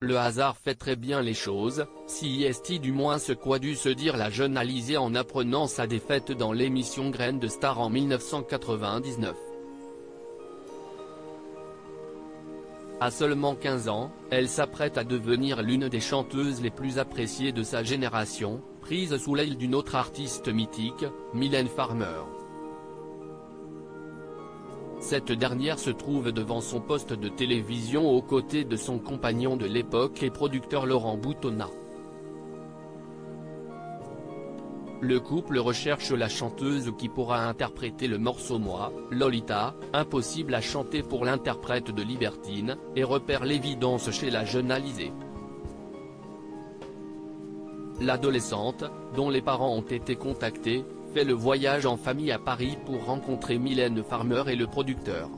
Le hasard fait très bien les choses, si est du moins ce qu'a dû se dire la jeune Alizée en apprenant sa défaite dans l'émission Graines de Star en 1999. À seulement 15 ans, elle s'apprête à devenir l'une des chanteuses les plus appréciées de sa génération, prise sous l'aile d'une autre artiste mythique, Mylène Farmer. Cette dernière se trouve devant son poste de télévision aux côtés de son compagnon de l'époque et producteur Laurent Boutonnat. Le couple recherche la chanteuse qui pourra interpréter le morceau Moi, Lolita, impossible à chanter pour l'interprète de Libertine, et repère l'évidence chez la jeune Alizée. L'adolescente, dont les parents ont été contactés, fait le voyage en famille à Paris pour rencontrer Mylène Farmer et le producteur.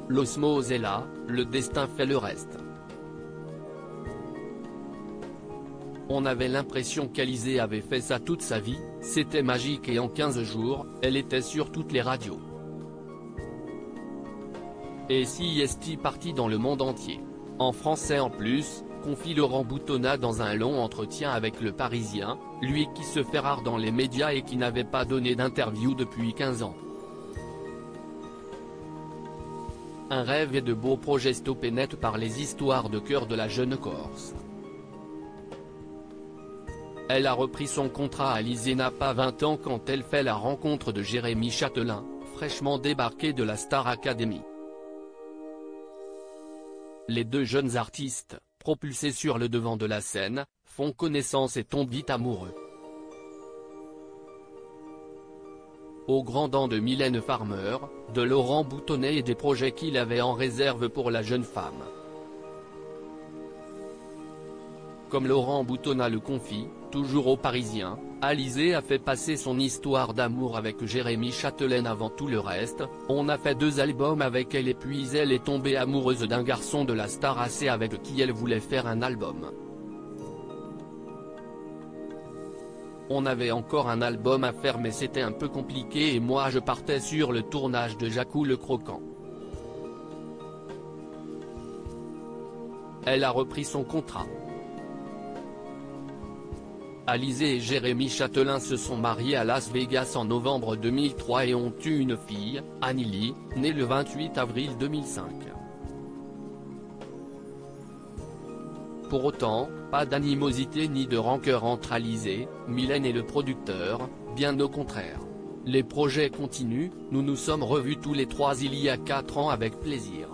L'osmose est là, le destin fait le reste. On avait l'impression qu'Alizée avait fait ça toute sa vie, c'était magique et en 15 jours, elle était sur toutes les radios. Et si est partie dans le monde entier. En français en plus, confie Laurent Boutonnat dans un long entretien avec Le Parisien, lui qui se fait rare dans les médias et qui n'avait pas donné d'interview depuis 15 ans. Un rêve et de beaux projets stoppés net par les histoires de cœur de la jeune Corse. Elle a repris son contrat. Alizée n'a pas 20 ans quand elle fait la rencontre de Jérémy Chatelain, fraîchement débarqué de la Star Academy. Les deux jeunes artistes, propulsés sur le devant de la scène, font connaissance et tombent vite amoureux. Au grand dam de Mylène Farmer, de Laurent Boutonnat et des projets qu'il avait en réserve pour la jeune femme. Comme Laurent Boutonnat le confie, toujours au Parisien, Alizée a fait passer son histoire d'amour avec Jérémy Chatelain avant tout le reste. On a fait 2 albums avec elle et puis elle est tombée amoureuse d'un garçon de la Star AC avec qui elle voulait faire un album. On avait encore un album à faire mais c'était un peu compliqué et moi je partais sur le tournage de Jacou le Croquant. Elle a repris son contrat. Alizée et Jérémy Chatelain se sont mariés à Las Vegas en novembre 2003 et ont eu une fille, Anneli, née le 28 avril 2005. Pour autant, pas d'animosité ni de rancœur entre Alizée, Mylène et le producteur, bien au contraire. Les projets continuent, nous nous sommes revus tous les 3 il y a 4 ans avec plaisir.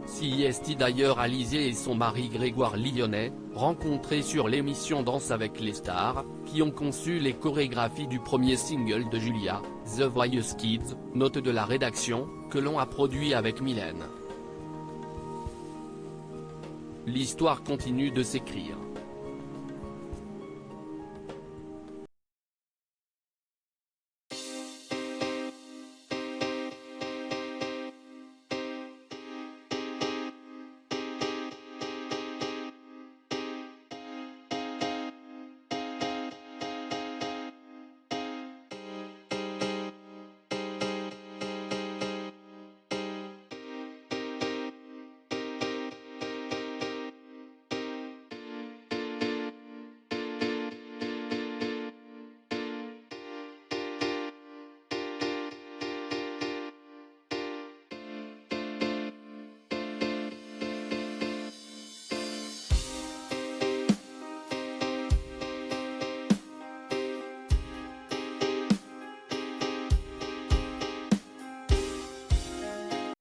Si est d'ailleurs Alizée et son mari Grégoire Lyonnais, rencontrés sur l'émission Danse avec les stars, qui ont conçu les chorégraphies du premier single de Julia, The Voice Kids, note de la rédaction, que l'on a produit avec Mylène. L'histoire continue de s'écrire.